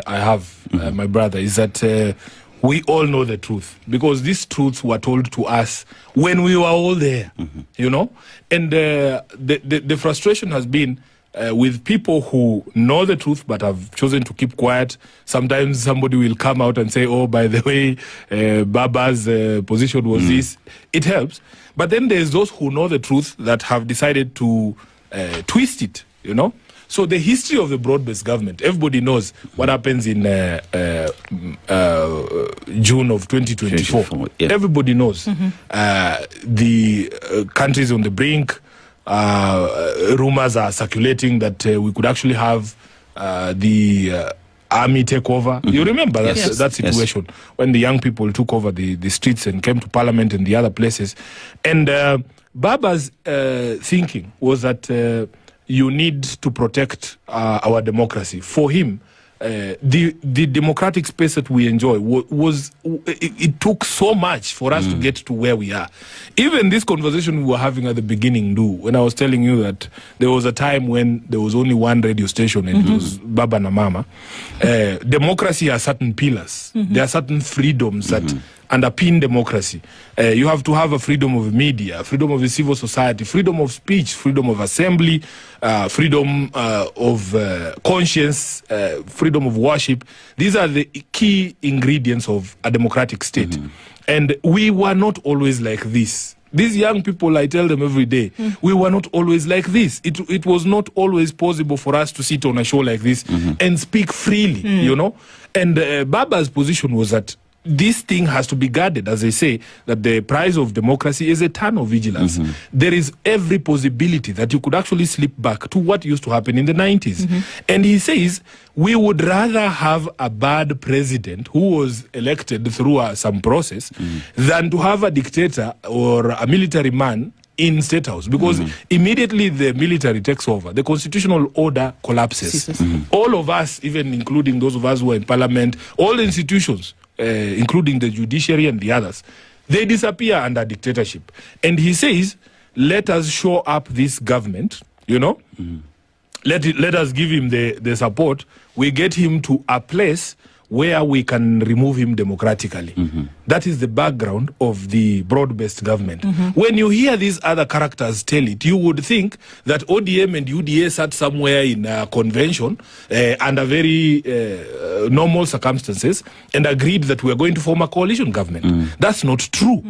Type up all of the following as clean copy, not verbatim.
I have, my brother, is that we all know the truth, because these truths were told to us when we were all there, you know. And the frustration has been with people who know the truth but have chosen to keep quiet. Sometimes somebody will come out and say, oh, by the way, Baba's position was this. It helps. But then there's those who know the truth that have decided to twist it, you know. So the history of the broad-based government, everybody knows what happens in June of 2024. Yeah. Everybody knows. The countries on the brink, rumors are circulating that we could actually have the army take over. You remember that situation when the young people took over the streets and came to parliament and the other places. And Baba's thinking was that you need to protect our democracy. For him, the democratic space that we enjoy it took so much for us to get to where we are. Even this conversation we were having at the beginning, when I was telling you that there was a time when there was only one radio station and it was Baba na Mama. Democracy has certain pillars. There are certain freedoms that underpin democracy. You have to have a freedom of media, freedom of the civil society, freedom of speech, freedom of assembly, freedom of conscience, freedom of worship. These are the key ingredients of a democratic state. And we were not always like this. These young people, I tell them every day, we were not always like this. It was not always possible for us to sit on a show like this and speak freely, you know. And Baba's position was that this thing has to be guarded, as I say, that the price of democracy is eternal vigilance. There is every possibility that you could actually slip back to what used to happen in the 90s. And he says, we would rather have a bad president who was elected through some process than to have a dictator or a military man in State House, because immediately the military takes over, the constitutional order collapses. All of us, even including those of us who are in parliament, all institutions, including the judiciary and the others, they disappear under dictatorship. And he says, let us show up this government, you know, let us give him the support. We get him to a place where we can remove him democratically. That is the background of the broad-based government. When you hear these other characters tell it, you would think that ODM and UDA sat somewhere in a convention under very normal circumstances and agreed that we are going to form a coalition government. That's not true.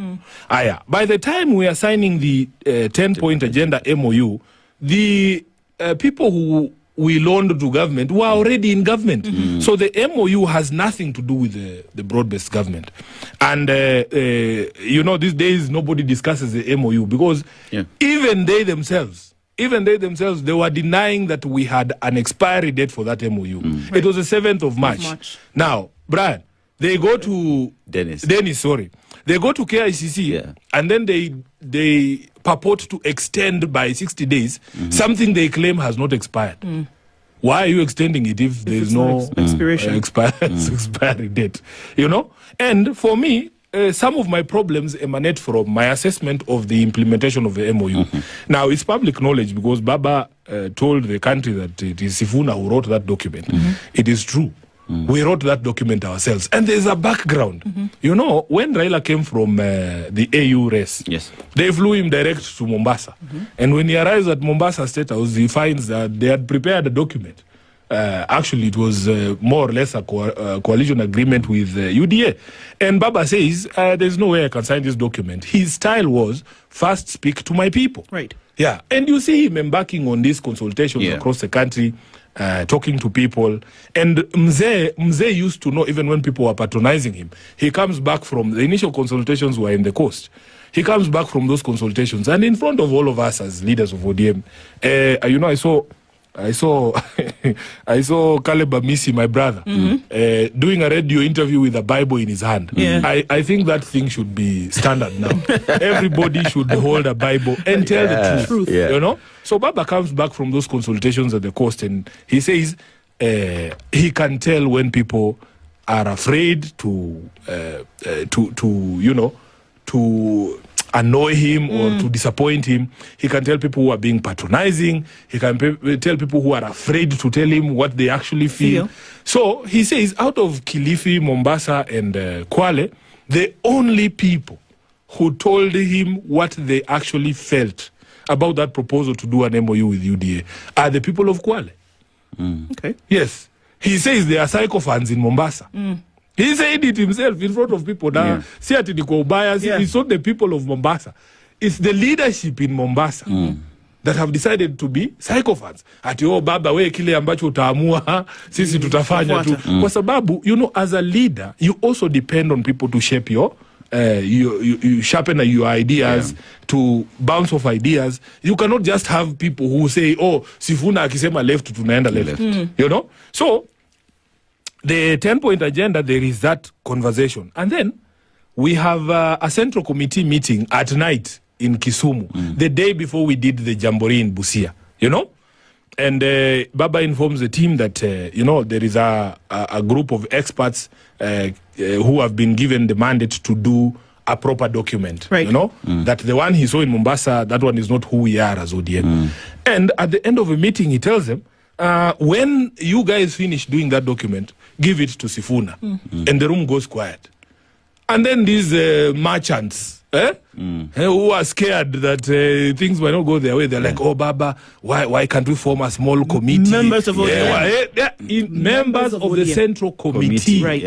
By the time we are signing the 10-point agenda MOU, the people who we loaned to government were already in government. So the MOU has nothing to do with the broad-based government. And, you know, these days nobody discusses the MOU because even they themselves, they were denying that we had an expiry date for that MOU. It was the 7th of March. Now, Brian, they go to... Dennis, sorry. They go to KICC and then they purport to extend by 60 days something they claim has not expired. Why are you extending it if there is no expiry date? You know? And for me, some of my problems emanate from my assessment of the implementation of the MOU. Now, it's public knowledge because Baba told the country that it is Sifuna who wrote that document. It is true. We wrote that document ourselves. And there's a background. You know, when Raila came from the AU race, they flew him direct to Mombasa. And when he arrives at Mombasa State House, he finds that they had prepared a document. Actually, it was more or less a coalition agreement with UDA. And Baba says, there's no way I can sign this document. His style was, first speak to my people. Yeah. And you see him embarking on these consultations across the country, talking to people. And Mzee used to know, even when people were patronizing him, he comes back from the initial consultations were in the coast. He comes back from those consultations, and in front of all of us as leaders of ODM, you know, I saw Caleb Amisi, my brother, doing a radio interview with a Bible in his hand. I think that thing should be standard now. Everybody should hold a Bible and tell the truth. You know? So Baba comes back from those consultations at the coast, and he says he can tell when people are afraid to annoy him or to disappoint him. He can tell people who are being patronizing. He can tell people who are afraid to tell him what they actually feel. So he says out of Kilifi, Mombasa and Kwale, the only people who told him what they actually felt about that proposal to do an MOU with UDA are the people of Kwale. Okay. Yes. He says there are sycophants in Mombasa. He said it himself in front of people. Now, it's not the people of Mombasa. It's the leadership in Mombasa that have decided to be sycophants. Ati baba we kile ambacho utaamua sisi tutafanya tu. Kwa sababu, you know, as a leader, you also depend on people to shape your you sharpen your ideas, to bounce off ideas. You cannot just have people who say, oh, Sifuna akisema left, tunaenda left. You know? So, the 10-point agenda, there is that conversation. And then, we have a central committee meeting at night in Kisumu, the day before we did the Jamboree in Busia. You know? And Baba informs the team that, you know, there is a group of experts who have been given the mandate to do a proper document. Right. You know, that the one he saw in Mombasa, that one is not who we are as ODM. And at the end of the meeting, he tells them, when you guys finish doing that document, give it to Sifuna. And the room goes quiet. And then these merchants, who are scared that things might not go their way, they're like, oh, Baba, why can't we form a small committee? Members of members of the central committee. Right.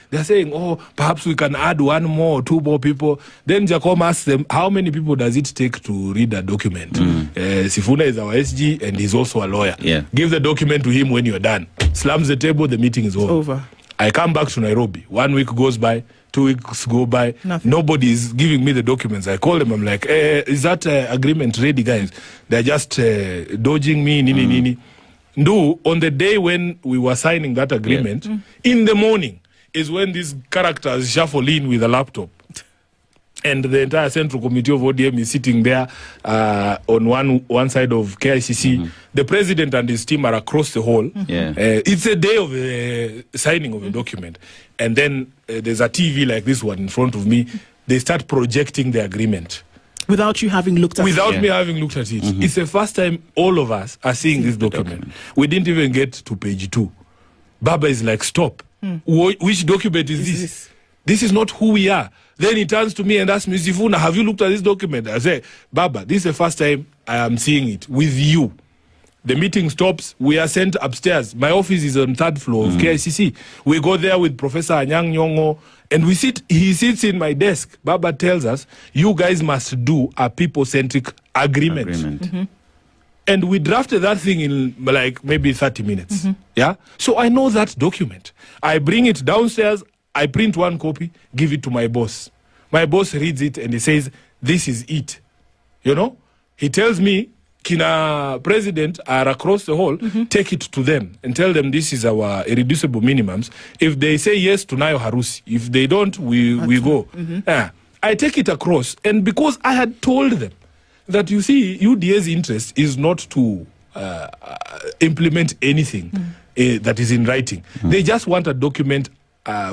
They're saying, oh, perhaps we can add 1 more or 2 more people. Then Jacob asks them, how many people does it take to read a document? Sifuna is our SG and he's also a lawyer. Give the document to him when you're done. Slams the table, the meeting is over. I come back to Nairobi. 1 week goes by. 2 weeks go by. Nothing. Nobody is giving me the documents. I call them. I'm like, is that agreement ready, guys? They're just dodging me. On the day when we were signing that agreement, in the morning is when these characters shuffle in with a laptop. And the entire Central Committee of ODM is sitting there on one side of KICC. The president and his team are across the hall. It's a day of signing of a document. And then there's a TV like this one in front of me. They start projecting the agreement. Without you having looked at it? Without me having looked at it. It's the first time all of us are seeing this document. We didn't even get to page 2. Baba is like, stop. Which document is this? This is not who we are. Then he turns to me and asks me, Sifuna, have you looked at this document? I say, Baba, this is the first time I am seeing it with you. The meeting stops. We are sent upstairs. My office is on 3rd floor of KICC. We go there with Professor Anyang Nyong'o and he sits in my desk. Baba tells us, you guys must do a people-centric agreement. And we drafted that thing in like maybe 30 minutes. Yeah. So I know that document. I bring it downstairs. I print 1 copy, give it to my boss. My boss reads it and he says, this is it. You know? He tells me, Kina president are across the hall, take it to them and tell them this is our irreducible minimums. If they say yes, tunayo harusi. If they don't, we go. I take it across. And because I had told them that, you see, UDA's interest is not to implement anything that is in writing. They just want a document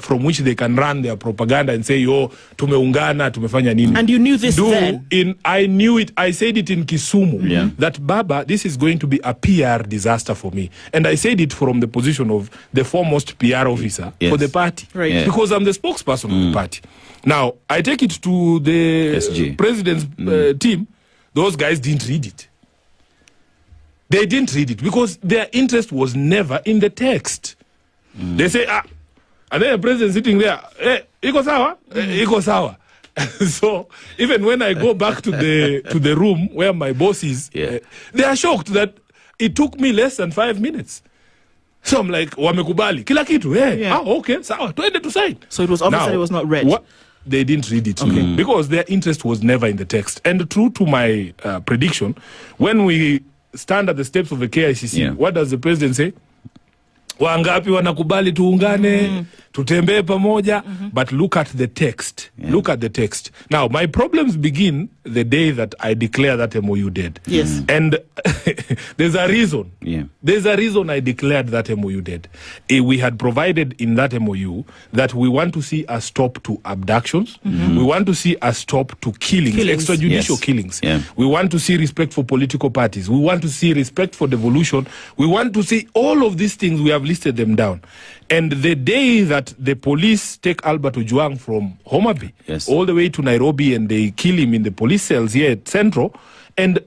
from which they can run their propaganda and say, yo, tumeungana, tumefanya nini. And you knew this then? I knew it. I said it in Kisumu. That, Baba, this is going to be a PR disaster for me. And I said it from the position of the foremost PR officer for the party. Because I'm the spokesperson of the party. Now, I take it to the SG. President's team. Those guys didn't read it. They didn't read it because their interest was never in the text. They say, and then the president sitting there, iko sawa? Iko sawa. So even when I go back to the room where my boss is, they are shocked that it took me less than 5 minutes. So I'm like, wamekubali kila kitu. Okay, sawa, tuende to sign. So it was obvious that it was not read. They didn't read it because their interest was never in the text. And true to my prediction, when we stand at the steps of the KICC, what does the president say? Wangapi wanakubali tuungane, tutembee pamoja, but look at the text. Look at the text. Now, my problems begin the day that I declare that MOU dead. Yes. And there's a reason. Yeah. There's a reason I declared that MOU dead. We had provided in that MOU that we want to see a stop to abductions. We want to see a stop to killings. Extrajudicial killings. Yeah. We want to see respect for political parties. We want to see respect for devolution. We want to see all of these things. We have listed them down. And the day that the police take Albert Ojwang from Homa Bay all the way to Nairobi and they kill him in the police cells here at Central, and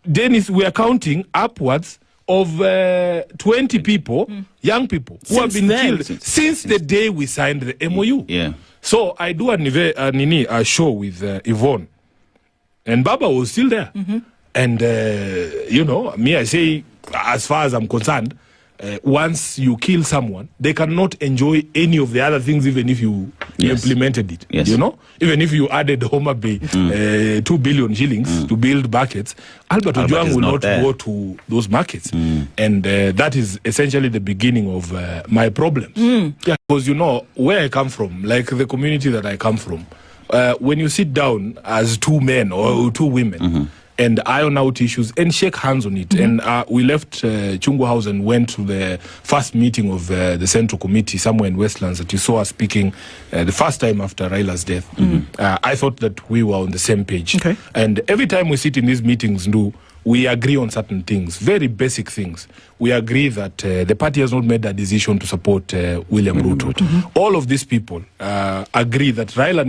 then we are counting upwards of 20 people, young people, who have been killed since the day we signed the MOU. Yeah. So I do a show with Yvonne, and Baba was still there. And, you know, me, I say, as far as I'm concerned, once you kill someone, they cannot enjoy any of the other things, even if you implemented it. You know, even if you added Homa Bay 2 billion shillings to build markets, Albert Ojwang will not go to those markets. And that is essentially the beginning of my problems. Yeah, because, you know, where I come from, like the community that I come from, when you sit down as two men or two women, and iron out issues and shake hands on it. And we left Chungwa House and went to the first meeting of the Central Committee somewhere in Westlands that you saw us speaking the first time after Raila's death. I thought that we were on the same page. And every time we sit in these meetings, we agree on certain things, very basic things. We agree that the party has not made a decision to support William Ruto. All of these people agree that Raila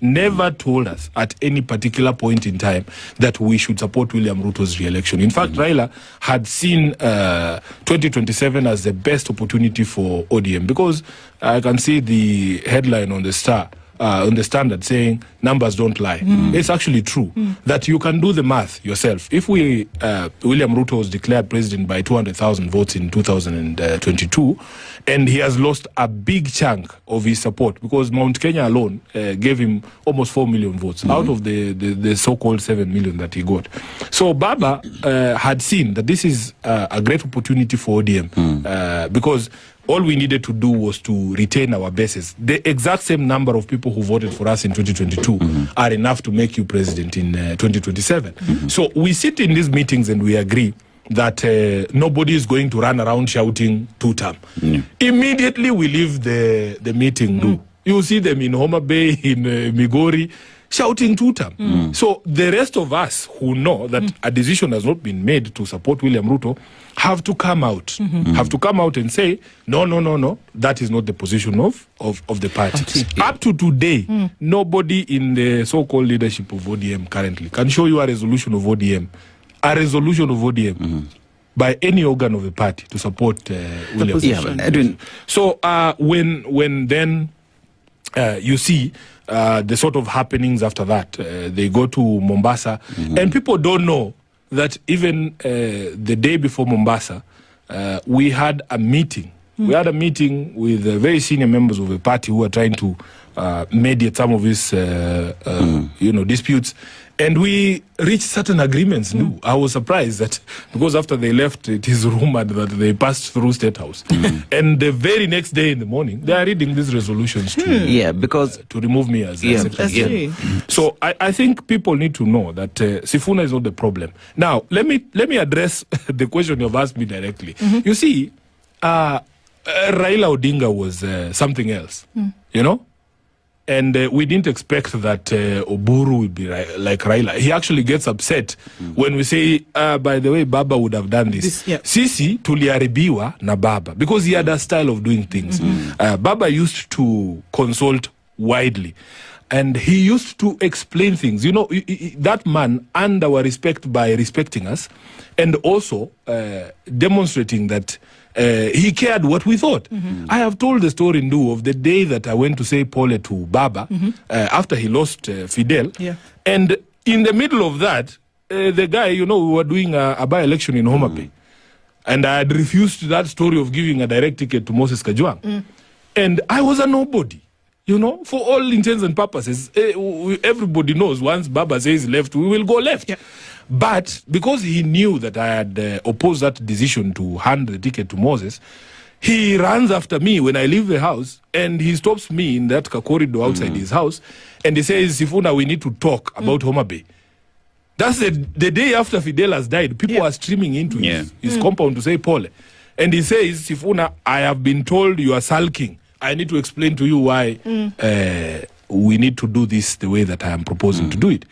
never told us at any particular point in time that we should support William Ruto's re-election. In fact, Raila had seen 2027 as the best opportunity for ODM, because I can see the headline on the Star, on the Standard, saying numbers don't lie. It's actually true that you can do the math yourself. If William Ruto was declared president by 200,000 votes in 2022, and he has lost a big chunk of his support, because Mount Kenya alone gave him almost 4 million votes out of the so-called 7 million that he got. So Baba had seen that this is a great opportunity for ODM, because all we needed to do was to retain our bases. The exact same number of people who voted for us in 2022 are enough to make you president in 2027. So we sit in these meetings and we agree that nobody is going to run around shouting two-term. Immediately we leave the meeting. You see them in Homa Bay, in Migori, shouting two-term. So the rest of us who know that a decision has not been made to support William Ruto have to come out, have to come out and say, no, that is not the position of the party. Up to today, nobody in the so-called leadership of ODM currently can show you a resolution of ODM, by any organ of the party to support William Ruto. So when then you see the sort of happenings after that, they go to Mombasa, and people don't know that even the day before Mombasa, we had a meeting. We had a meeting with very senior members of the party who are trying to mediate some of these, disputes. And we reached certain agreements. I was surprised that, because after they left, it is rumored that they passed through State House. And the very next day in the morning, they are reading these resolutions to remove me as secretary. So I think people need to know that Sifuna is not the problem. Now, let me address the question you've asked me directly. You see, Raila Odinga was something else, you know? And we didn't expect that Oburu would be like Raila. He actually gets upset when we say, by the way, Baba would have done this. Sisi tuliaribiwa na Baba, because he had a style of doing things. Baba used to consult widely. And he used to explain things. You know, that man earned our respect by respecting us, and also demonstrating that he cared what we thought. I have told the story of the day that I went to say Pole to Baba after he lost Fidel. And in the middle of that, the guy, we were doing a by-election in Homa Bay. And I had refused that story of giving a direct ticket to Moses Kajwang. And I was a nobody. For all intents and purposes, everybody knows once Baba says left, we will go left. But because he knew that I had opposed that decision to hand the ticket to Moses, he runs after me when I leave the house, and he stops me in that corridor outside his house, and he says, Sifuna, we need to talk about Homa Bay. That's the day after Fidel has died. People are streaming into his compound to say Pole. And he says, Sifuna, I have been told you are sulking. I need to explain to you why we need to do this the way that I am proposing to do it.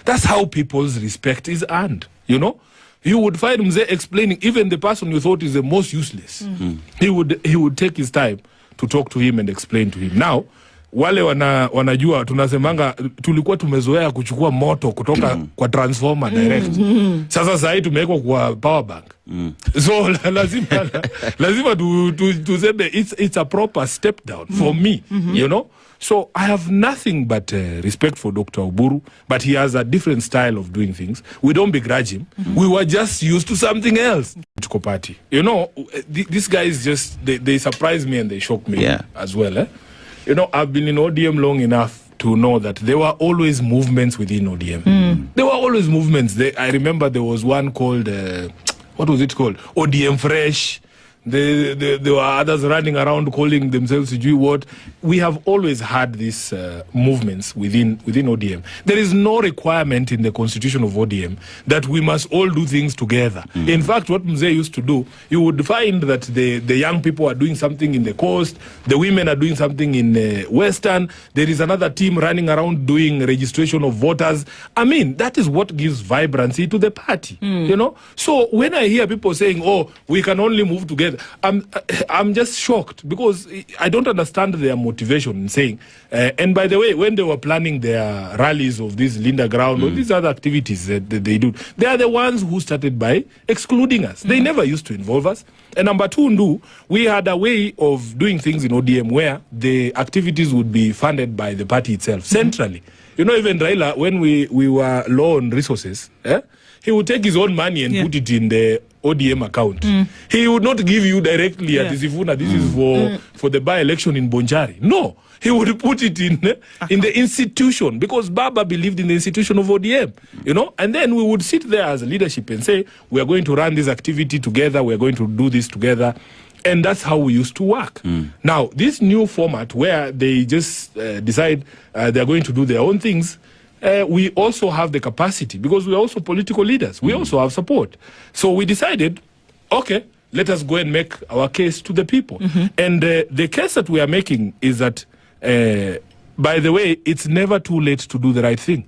That's how people's respect is earned, you know? You would find Mzee explaining, even the person you thought is the most useless. He would take his time to talk to him and explain to him. Now, wale wanajua tunasemanga tulikuwa tumezoea kuchukua moto kutoka kwa transformer direct. Sasa sasa tumewekwa kwa power bank. So lazima tuseme it's a proper step down for me, you know? So I have nothing but respect for Dr. Oburu, but he has a different style of doing things. We don't begrudge him. We were just used to something else. Party. You know, these guys just, they surprise me and they shock me as well. Eh? You know, I've been in ODM long enough to know that there were always movements within ODM. There were always movements. I remember there was one called, what was it called? ODM Fresh. There were others running around calling themselves what. We have always had these movements within ODM. There is no requirement in the constitution of ODM that we must all do things together. In fact, what Mzee used to do, you would find that the young people are doing something in the coast, the women are doing something in Western, there is another team running around doing registration of voters. I mean, that is what gives vibrancy to the party, you know? So when I hear people saying, oh, we can only move together, I'm just shocked because I don't understand their motivation in saying, and by the way, when they were planning their rallies of this Linda Ground or these other activities that they do, they are the ones who started by excluding us. They never used to involve us. And number two, we had a way of doing things in ODM where the activities would be funded by the party itself, centrally. You know, even Raila, when we were low on resources, he would take his own money and put it in the ODM account. He would not give you directly at Sifuna, this is for the by-election in Bonjari. No, he would put it in the institution because Baba believed in the institution of ODM, you know. And then we would sit there as a leadership and say, we are going to run this activity together, we are going to do this together. And that's how we used to work. Now, this new format where they just decide they're going to do their own things, we also have the capacity because we are also political leaders. We also have support. So we decided, okay, let us go and make our case to the people. And the case that we are making is that, by the way, it's never too late to do the right thing.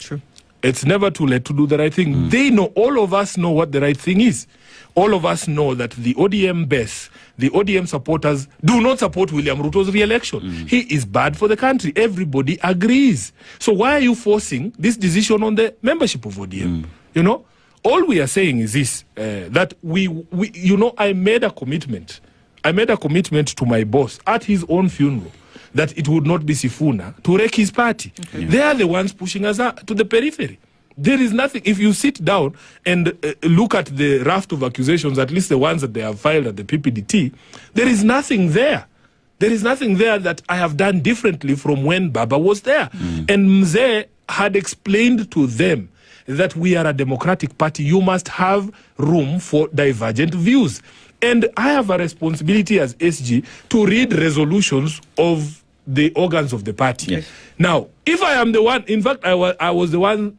True. It's never too late to do the right thing. They know, all of us know what the right thing is. All of us know that the ODM base, the ODM supporters do not support William Ruto's re-election. He is bad for the country. Everybody agrees. So why are you forcing this decision on the membership of ODM? You know, all we are saying is this, that we you know, I made a commitment. I made a commitment to my boss at his own funeral that it would not be Sifuna to wreck his party. They are the ones pushing us to the periphery. There is nothing. If you sit down and look at the raft of accusations, at least the ones that they have filed at the PPDT, there is nothing there. There is nothing there that I have done differently from when Baba was there. And Mzee had explained to them that we are a democratic party. You must have room for divergent views. And I have a responsibility as SG to read resolutions of the organs of the party. Now, if I am the one, in fact, I was the one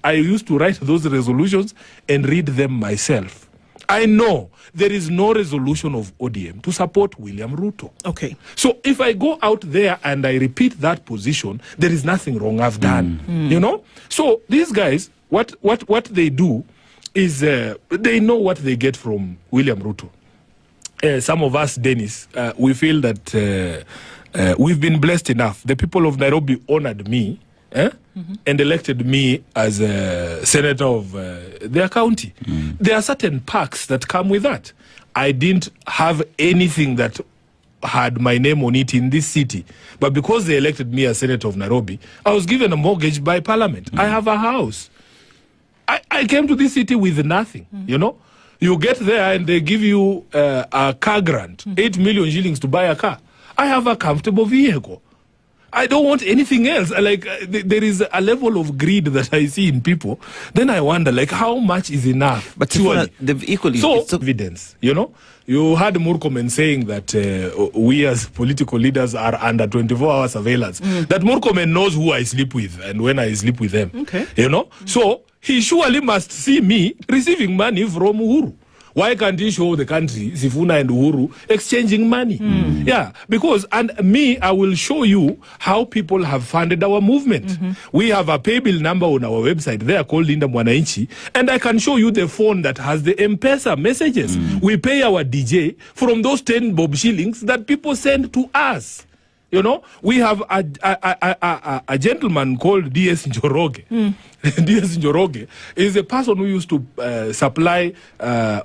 I used to write those resolutions and read them myself. I know there is no resolution of ODM to support William Ruto. Okay. So if I go out there and I repeat that position, there is nothing wrong I've done. You know? So these guys, what they do is they know what they get from William Ruto. Some of us, Dennis, we feel that we've been blessed enough. The people of Nairobi honored me and elected me as a senator of their county. There are certain perks that come with that. I didn't have anything that had my name on it in this city. But because they elected me as senator of Nairobi, I was given a mortgage by parliament. I have a house. I came to this city with nothing, you know. You get there and they give you a car grant, 8 million shillings to buy a car. I have a comfortable vehicle. I don't want anything else. Like there is a level of greed that I see in people. Then I wonder, like, how much is enough? But equally, so evidence, you know. You heard Murkomen saying that we as political leaders are under 24-hour surveillance. That Murkomen knows who I sleep with and when I sleep with them. Okay. You know? So he surely must see me receiving money from Uhuru. Why can't he show the country, Sifuna and Uhuru, exchanging money? Yeah, because, and me, I will show you how people have funded our movement. We have a pay bill number on our website. They are called Linda Mwananchi. And I can show you the phone that has the M-Pesa messages. We pay our DJ from those 10 bob shillings that people send to us. You know, we have a gentleman called D.S. Njoroge. D.S. Njoroge is a person who used to supply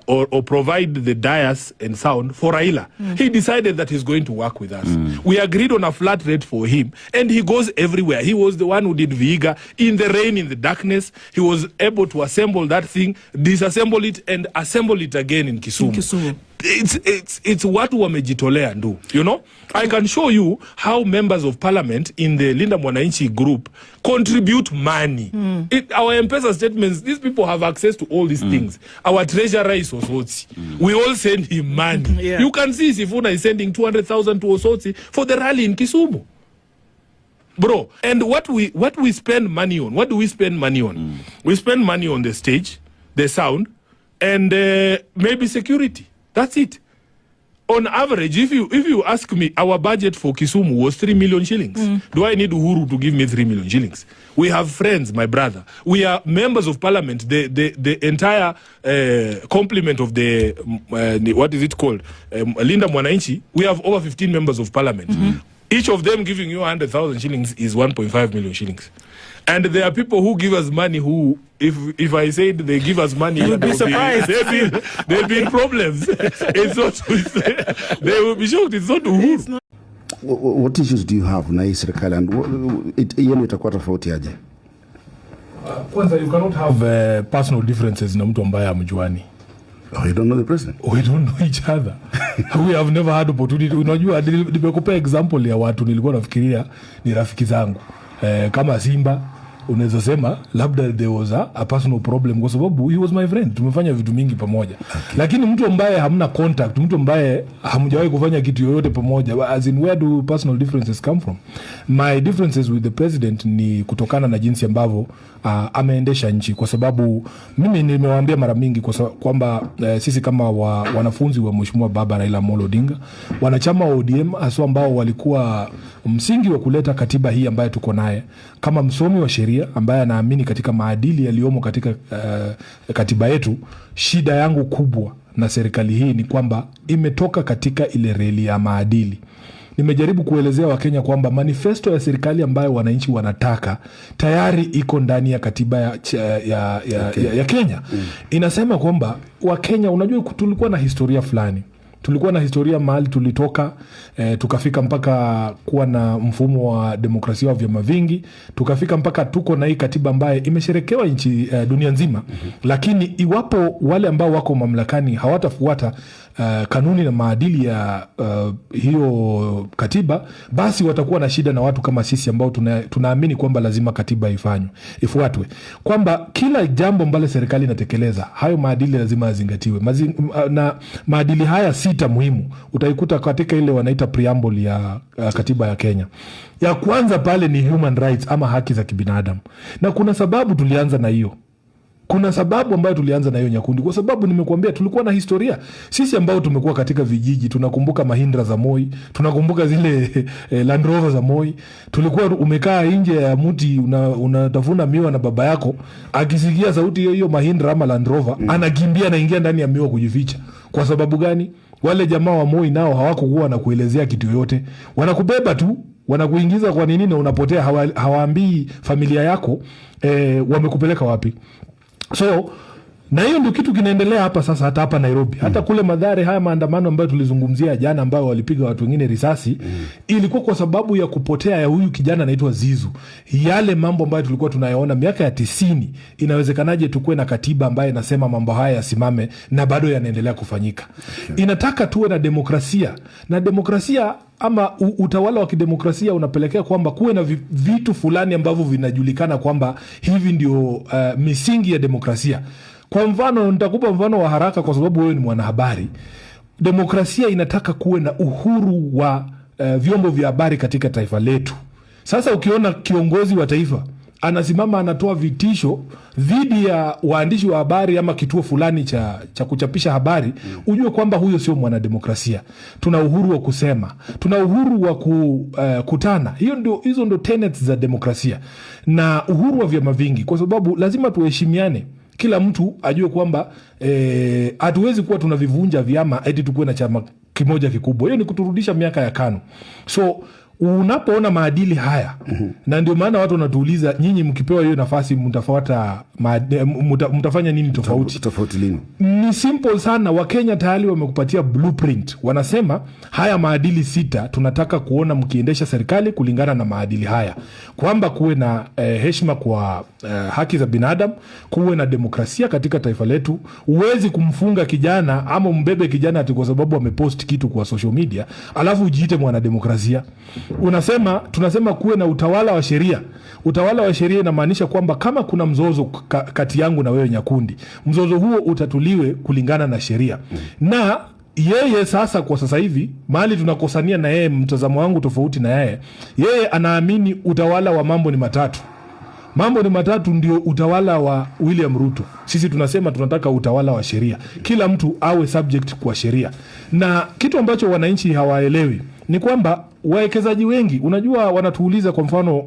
or provide the dais and sound for Raila. He decided that he's going to work with us. We agreed on a flat rate for him, and he goes everywhere. He was the one who did Vihiga in the rain, in the darkness. He was able to assemble that thing, disassemble it, and assemble it again in Kisumu. It's what wamejitolea ndu, you know. I can show you how members of parliament in the Linda Mwananchi group contribute money. Our M-Pesa statements, these people have access to all these things. Our treasurer is Osotsi. We all send him money. You can see Sifuna is sending 200,000 to Osotsi for the rally in Kisumu. Bro, and what we spend money on, what do we spend money on? We spend money on the stage, the sound, and maybe security. That's it. On average, if you ask me, our budget for Kisumu was 3 million shillings. Do I need Uhuru to give me 3 million shillings? We have friends, my brother. We are members of parliament. The entire complement of the, what is it called? Linda Mwananchi, we have over 15 members of parliament. Each of them giving you 100,000 shillings is 1.5 million shillings. And there are people who give us money who, if I said they give us money, you'll be surprised. There'll be problems. It's not, they will be shocked. It's not Uhuru. What issues do you have na hii serikali, and yenu itakuwa tofauti aje? Kwanza, you cannot have personal differences na mtu ambaye hamjuani. Oh, you don't know the president? We don't know each other. We have never had opportunity. Unajua, nimekupea example ya watu nilikuwa nafikiria ni rafiki zangu. Kama Simba, unaweza sema labda there was a personal problem kwa sababu he was my friend, tumefanya vitu mingi pamoja. Lakini mtu ambaye hamna contact, mtu ambaye hamjawahi kufanya kitu yoyote pamoja, as in where do personal differences come from? My differences with the president ni kutokana na jinsi ambavyo ameendesha nchi, kwa sababu mimi nimewaambia mara mingi kwamba sisi kama wanafunzi wa Mheshimiwa Baba Raila Amolo Odinga, wanachama wa ODM hasa ambao walikuwa msingi wa kuleta katiba hii ambayo tuko naye, kama msomi wa sheria ambaye anaamini katika maadili yaliyomo katika katiba yetu, shida yangu kubwa na serikali hii ni kwamba imetoka katika ile reli ya maadili. Nimejaribu kuelezea Wakenya kwamba manifesto ya serikali ambayo wananchi wanataka tayari iko ndani ya katiba ya Kenya. Inasema kwamba Wakenya, unajua tulikuwa na historia fulani. Tulikuwa na historia mahali tulitoka, tukafika mpaka kuwa na mfumo wa demokrasia wa vyama vingi, tukafika mpaka tuko na hii katiba ambaye imesherekewa nchi dunia nzima. Lakini iwapo wale ambao wako mamlakani hawatafuata kanuni na maadili ya hiyo katiba, basi watakuwa na shida na watu kama sisi ambao tunaamini kwamba lazima katiba ifuatwe. Kwamba kila jambo ambalo serikali inatekeleza, hayo maadili lazima yazingatiwe. Na maadili haya 6 muhimu utaikuta katika ile wanaita preamble ya katiba ya Kenya. Ya kwanza pale ni human rights, ama haki za kibinadamu. Na kuna sababu tulianza na hiyo. Kuna sababu ambayo tulianza na hiyo Nyakundi, kwa sababu nimekuambia tulikuwa na historia. Sisi ambao tumekuwa katika vijiji tunakumbuka Mahindra za Moi, tunakumbuka zile Land Rover za Moi. Tulikuwa umekaa nje ya mti unatafuna miwa na baba yako akisikia sauti hiyo Mahindra ama Land Rover, anakimbia na ingia ndani ya miwa kujificha. Kwa sababu gani? Wale jamaa wa Moi nao hawakuwa na kuelezea kitu yoyote. Wanakubeba tu, wanakuingiza kwa nini na unapotea, hawaambii familia yako wamekupeleka wapi. So, na hiyo ndio kitu kinaendelea hapa sasa, hata hapa Nairobi. Hata kule Mathare, haya maandamano ambayo tulizungumzia jana ambayo walipiga watu wengine risasi, ilikuwa kwa sababu ya kupotea ya huyu kijana anaitwa Zizu. Yale mambo ambayo tulikuwa tunayaona miaka ya 90, inawezekanaje tukue na katiba ambayo inasema mambo haya yasimame na bado yanaendelea kufanyika. Inataka tuwe na demokrasia. Na demokrasia ama utawala wa kidemokrasia unapelekea kwamba kuwe na vitu fulani ambavyo vinajulikana kwamba hivi ndio misingi ya demokrasia. Kwa mfano, nitakupa mfano wa haraka kwa sababu wewe ni mwanahabari. Demokrasia inataka kuwe na uhuru wa vyombo vya habari katika taifa letu. Sasa ukiona kiongozi wa taifa anasimama anatoa vitisho dhidi ya waandishi wa habari ama kituo fulani cha kuchapisha habari, ujue kwamba huyo sio mwanademokrasia. Tuna uhuru wa kusema, tuna uhuru wa kutana. Hizo ndio tenets za demokrasia, na uhuru wa vyama vingi, kwa sababu lazima tuheshimiane. Kila mtu ajue kwamba hatuwezi kuwa tunavivunja vyama eti tukuwe na chama kimoja kikubwa. Hiyo ni kuturudisha miaka ya KANU. So unapoona maadili haya, na ndio maana watu wanatuuliza, nyinyi mkipewa hiyo nafasi mtafanya nini tofauti lini? Ni simple sana. Wakenya tayari wamekupatia blueprint. Wanasema haya maadili 6 tunataka kuona mkiendesha serikali kulingana na maadili haya, kwamba kuwe na heshima kwa haki za binadamu, kuwe na demokrasia katika taifa letu. Uwezi kumfunga kijana ama mbebe kijana ati kwa sababu amepost kitu kwa social media alafu ujiite mwanademokrasia. Tunasema kuwe na utawala wa sheria. Utawala wa sheria inamaanisha kwamba kama kuna mzozo kati yangu na wewe Nyakundi, mzozo huo utatuliwe kulingana na sheria. Na yeye sasa, kwa sasa hivi mahali tunakosania na yeye, mtazamo wangu tofauti na yeye anaamini utawala wa mambo ni matatu. Mambo ni matatu ndio utawala wa William Ruto. Sisi tunasema tunataka utawala wa sheria, kila mtu awe subject kwa sheria. Na kitu ambacho wananchi hawaelewi ni kwamba wawekezaji wengi, unajua, wanatuuliza kwa mfano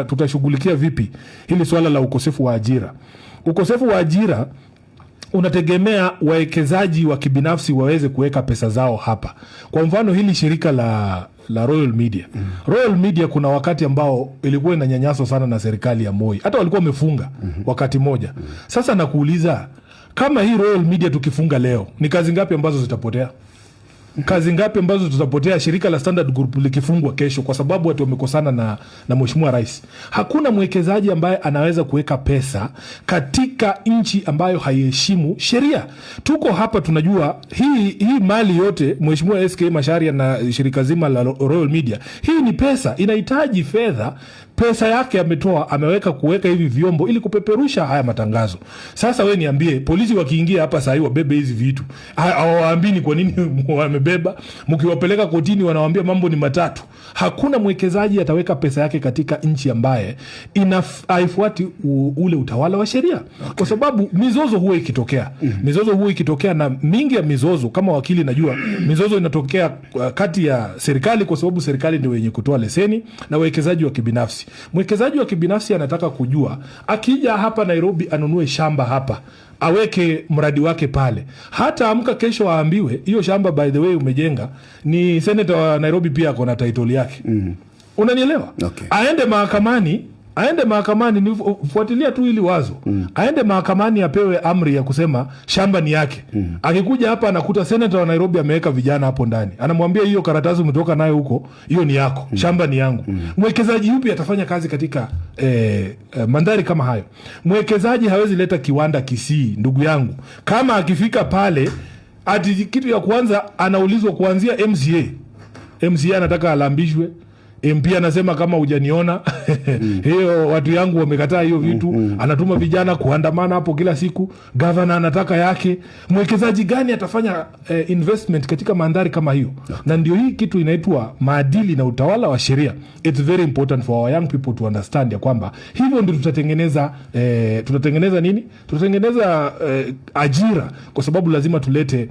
tutashughulikia vipi hili swala la ukosefu wa ajira. Ukosefu wa ajira unategemea wawekezaji wa kibinafsi waweze kuweka pesa zao hapa. Kwa mfano hili shirika la Royal Media. Royal Media kuna wakati ambao ilikuwa inanyanyaswa sana na serikali ya Moi. Hata walikuwa wamefunga wakati moja. Sasa nakuuliza, kama hii Royal Media tukifunga leo, ni kazi ngapi ambazo zitapotea? Kazi ngapi ambazo tutapotea shirika la Standard Group likifungwa kesho kwa sababu watu wamekosana na Mheshimiwa Rais? Hakuna mwekezaji ambaye anaweza kuweka pesa katika nchi ambayo haiheshimu sheria. Tuko hapa tunajua hii mali yote Mheshimiwa SK Macharia na shirika zima la Royal Media, hii ni pesa, inahitaji fedha. Pesa yake ameweka kuweka hivi vyombo ili kupeperusha haya matangazo. Sasa we niambie, polisi wakiingia hapa saa hii wabebe hizi vitu, hawaambii ni kwa nini wamebeba? Mkiwapeleka kotini wanawaambia mambo ni matatu. Hakuna mwekezaji ataweka pesa yake katika nchi ambaye haifuati ule utawala wa sheria. Okay. Kwa sababu mizozo huwa ikitokea, na mingi ya mizozo, kama wakili najua, mizozo inatokea kati ya serikali, kwa sababu serikali ndio yenye kutoa leseni, na wawekezaji wa kibinafsi. Mwekezaji wa kibinafsi anataka kujua, akija hapa Nairobi anunue shamba hapa, aweke mradi wake pale. Hata amka kesho aambiwe hiyo shamba by the way umejenga, ni senator wa Nairobi pia ako na title yake. Unanielewa? Okay. Aende mahakamani nifuatilia tu ili wazo. Aende mahakamani apewe amri ya kusema shamba ni yake. Akikuja hapa anakuta senator wa Nairobi ameweka vijana hapo ndani, anamwambia hiyo karatasi umetoka nayo huko, hiyo ni yako, shamba ni yangu. Mwekezaji yupi atafanya kazi katika mandhari kama hayo? Mwekezaji hawezi leta kiwanda Kisii, ndugu yangu. Kama akifika pale, ati kitu ya kwanza anaulizwa kuanzia MCA anataka alambishwe. MP anasema kama hujaniona hiyo watu yangu wamekataa hiyo vitu. Anatuma vijana kuandamana hapo kila siku. Governor anataka yake. Mwekezaji gani atafanya investment katika mandhari kama hiyo? Na ndio hii kitu inaitwa maadili na utawala wa sheria. It's very important for our young people to understand ya kwamba hivyo ndio tutatengeneza nini? Tutatengeneza ajira, kwa sababu lazima tulete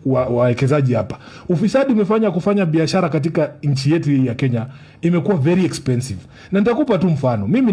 wawekezaji hapa. Ufisadi umefanya kufanya biashara katika nchi yetu ya Kenya imekuwa very expensive. Na nitakupa tu mfano. Mimi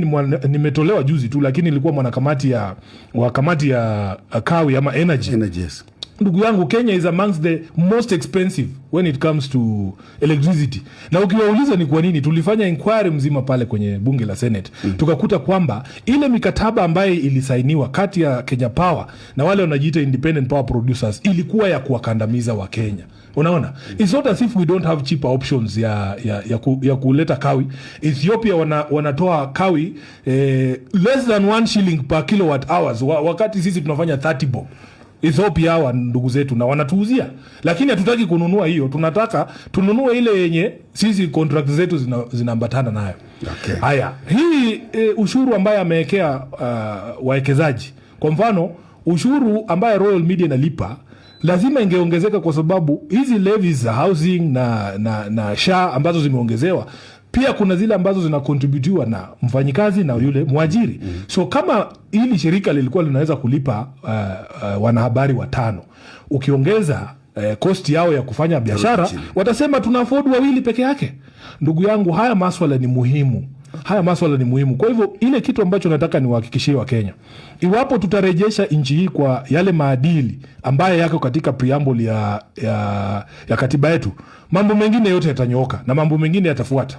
nimetolewa juzi tu, lakini nilikuwa mwanakamati ya kawi ama energy. Yes. Ndugu yangu, Kenya is amongst the most expensive when it comes to electricity. Na ukiwauliza ni kwa nini, tulifanya inquiry mzima pale kwenye bunge la Senate. Tukakuta kwamba ile mikataba ambayo ilisainiwa kati ya Kenya Power na wale wanajiita independent power producers ilikuwa ya kuwakandamiza wa Kenya. Unaona? It's not as if we don't have cheaper options ya kuleta kawi. Ethiopia wanatoa kawi less than 1 shilling per kilowatt hours, wakati sisi tunafanya 30 bob. Ethiopia hawa ndugu zetu na wanatuuzia, lakini hatutaki kununua hiyo. Tunataka tununue ile yenye sisi contract zetu zinaambatana nayo. Okay. Haya, hii ushuru ambaye amewekea wawekezaji, kwa mfano ushuru ambaye Royal Media inalipa lazima ingeongezeka, kwa sababu hizi levies za housing na SHA ambazo zimeongezewa Pia kuna zile ambazo zinakontributiwa na mfanyikazi na yule mwajiri. So kama hili shirika lilikuwa linaweza kulipa wanahabari 5, ukiongeza cost yao ya kufanya biashara, watasema tuna afford 2 peke yake. Ndugu yangu, haya maswala ni muhimu. Kwa hivyo ile kitu ambacho nataka niwahakikishie wa Kenya, iwapo tutarejesha nchi hii kwa yale maadili ambayo yako katika preamble ya katiba yetu, mambo mengine yote yatanyooka na mambo mengine yatafuata.